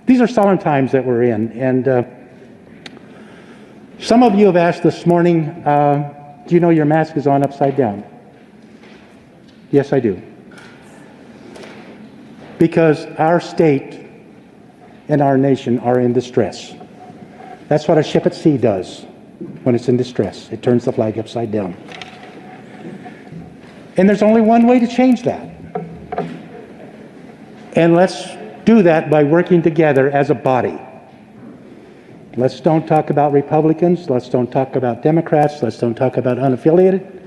These are solemn times that we're in, and some of you have asked this morning, do you know your mask is on upside down? Yes, I do. Because our state and our nation are in distress. That's what a ship at sea does when it's in distress. It turns the flag upside down. And there's only one way to change that. And let's do that by working together as a body. Let's don't talk about Republicans. Let's don't talk about Democrats. Let's don't talk about unaffiliated.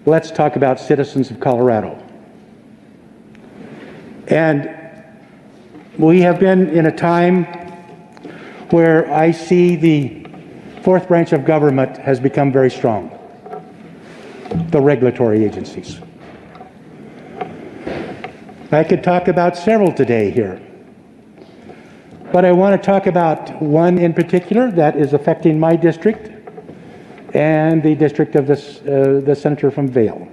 Let's talk about citizens of Colorado. And we have been in a time where I see the fourth branch of government has become very strong. The regulatory agencies. I could talk about several today here, but I want to talk about one in particular that is affecting my district and the district of the senator from Vail,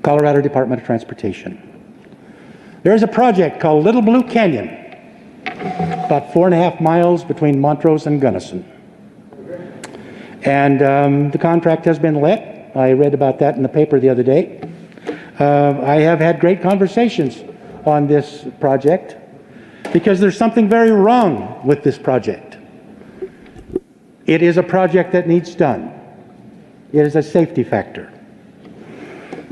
Colorado Department of Transportation. There's a project called Little Blue Canyon, about 4.5 miles between Montrose and Gunnison. And the contract has been let. I read about that in the paper the other day. I have had great conversations on this project because there's something very wrong with this project. It is a project that needs done. It is a safety factor.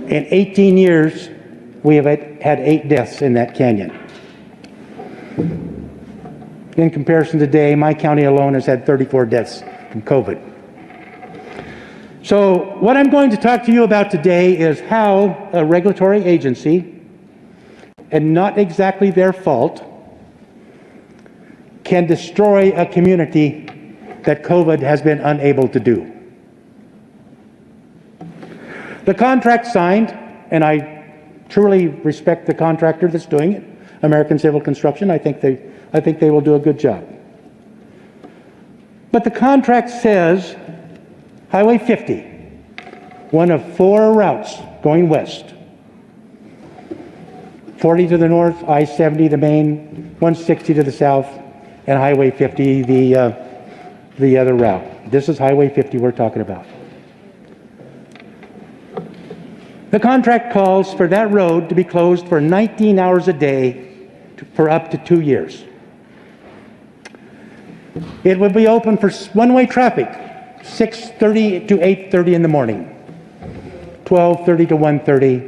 In 18 years, we have had 8 deaths in that canyon. In comparison today, my county alone has had 34 deaths from COVID. So what I'm going to talk to you about today is how a regulatory agency, and not exactly their fault, can destroy a community that COVID has been unable to do. The contract signed, and I truly respect the contractor that's doing it, American Civil Construction. I think they will do a good job. But the contract says Highway 50, one of 4 routes going west. 40 to the north, I-70 the main, 160 to the south, and Highway 50 the other route. This is Highway 50 we're talking about. The contract calls for that road to be closed for 19 hours a day for up to 2 years. It would be open for one-way traffic, 6:30 to 8:30 in the morning, 12:30 to 1:30,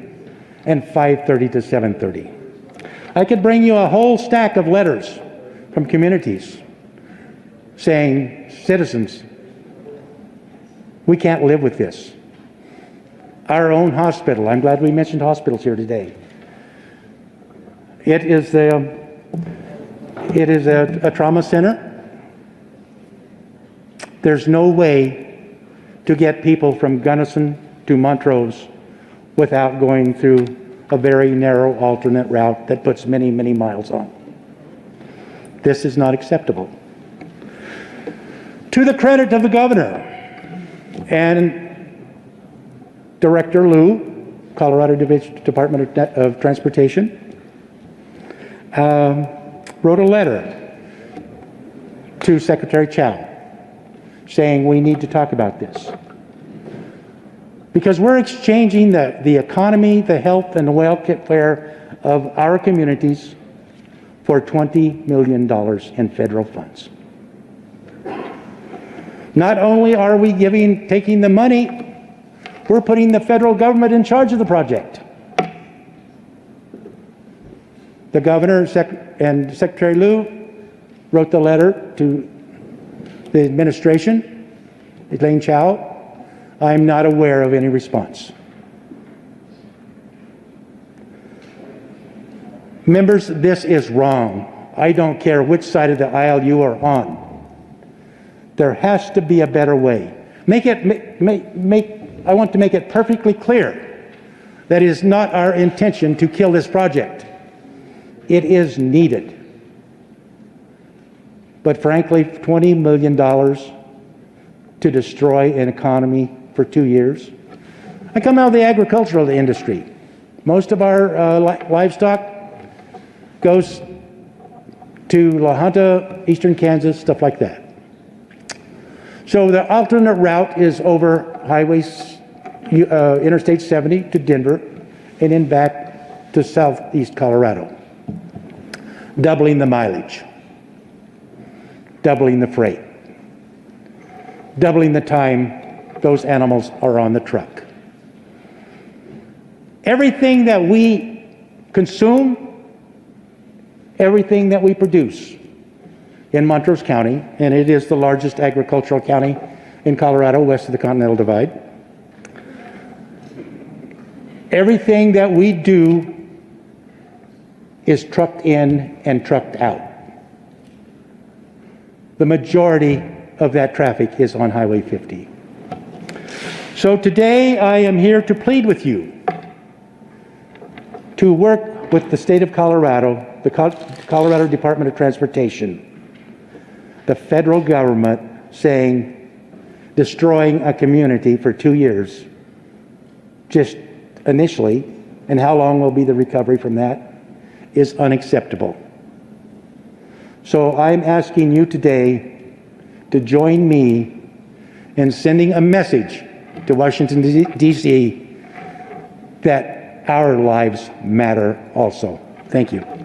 and 5:30 to 7:30. I could bring you a whole stack of letters from communities saying, citizens, we can't live with this. Our own hospital, I'm glad we mentioned hospitals here today. It is a trauma center. There's no way to get people from Gunnison to Montrose without going through a very narrow alternate route that puts many, many miles on. This is not acceptable. To the credit of the governor and Director Liu, Colorado Department of Transportation, wrote a letter to Secretary Chow saying we need to talk about this. Because we're exchanging the economy, the health, and the welfare of our communities for $20 million in federal funds. Not only are we taking the money, we're putting the federal government in charge of the project. The governor and Secretary Liu wrote the letter to the administration, Elaine Chao. I'm not aware of any response. Members, this is wrong. I don't care which side of the aisle you are on. There has to be a better way. I want to make it perfectly clear that it is not our intention to kill this project. It is needed. But frankly, $20 million to destroy an economy for 2 years. I come out of the agricultural industry. Most of our livestock goes to La Junta, eastern Kansas, stuff like that. So the alternate route is over Interstate 70 to Denver, and then back to southeast Colorado, doubling the mileage, doubling the freight, doubling the time those animals are on the truck. Everything that we consume, everything that we produce in Montrose County, and it is the largest agricultural county in Colorado west of the Continental Divide, everything that we do is trucked in and trucked out. The majority of that traffic is on Highway 50. So today I am here to plead with you to work with the state of Colorado, the Colorado Department of Transportation, the federal government, saying destroying a community for 2 years, just initially, and how long will be the recovery from that, is unacceptable. So I'm asking you today to join me in sending a message to Washington, D.C. that our lives matter also. Thank you.